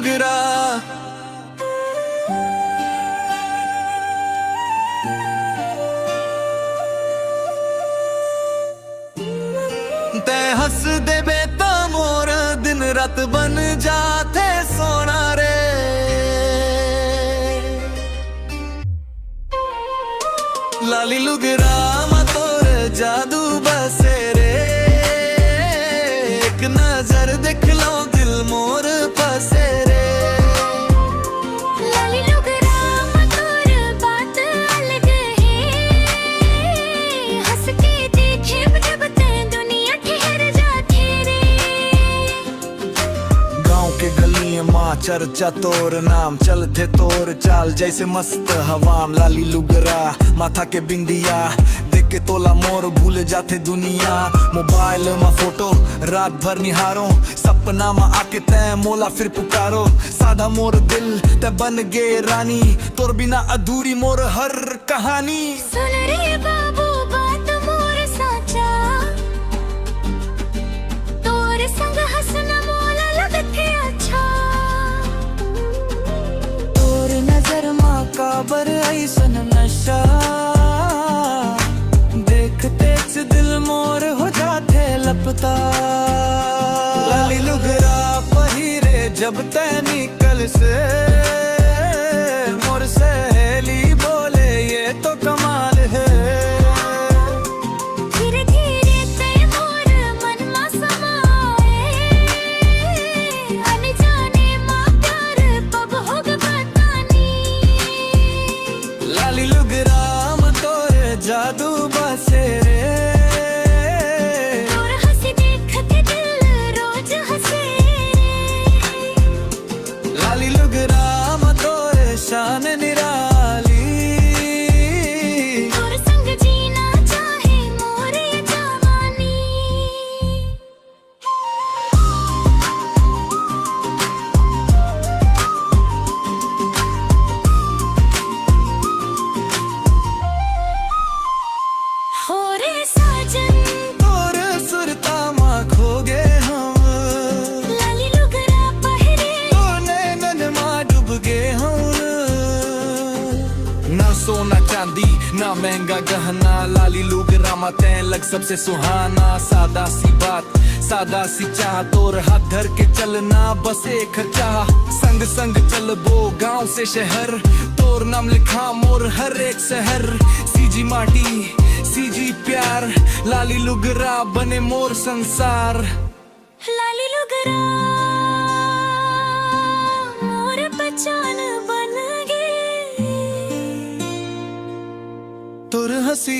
लुगरा ते हंस दे बेता मोर दिन रात बन जाते सोना रे। लाली लुगरा मा तोर जादू बसे रे, एक नजर देख लो दिल मोर फसे रे। लाली लुगरा मा तोर बात अलग है, हंस के देखे जब ते दुनिया ठहर जाती रे। गाँव के गलियां माँ चर्चा तोर नाम चलते तोर चाल जैसे मस्त हवाम। लाली लुगरा माथा के बिंदिया देख के तोला मोर भूल जाते दुनिया। मोबाइल में फोटो रात भर निहारो, सपना में आके तय मोला फिर पुकारो। सादा मोर दिल ते बन गे रानी, तोर बिना अधूरी मोर हर कहानी। सुन रे बाबू बात मोर साचा, तोर संग हंसना मोला लगते अच्छा। तोर नजर माँ काबर ऐसन नशा, देखते दिल मोर हो जाते लपता। लाली लुगरा पहिरे जब तै निकल से, मोर सहेली बोले ये तो कमाल है। धीरे धीरे ते मोर मन मा समाए, अनजाने मा प्यार कब होगा बतानी। लाली लुगरा मा तोर जादू बसे रे, तोर हंसी देखते दिल रोज हंसे रे। लाली लुगरा मा तोर शान निराली। तोर संग जीना चाहे मोर ये जवानी। हो रे साजन तोर सुरता माँ खो गए हम, लाली लुगरा पहिरे तो नैनन माँ डूब गए हम। ना सोना चांदी ना महंगा गहना, लाली लुगरा मा तैं लग सबसे सुहाना। सादा सी बात सादा सी चाह, तोर हाथ धर के चलना बस एक चाह। संग संग चलबो गांव से शहर, तोर नाम लिखा मोर हर एक शहर। सीजी माटी सीजी प्यार, लाली लुगरा बने मोर संसार। लाली लुगरा मोर पहचान बन गे। तोर हंसी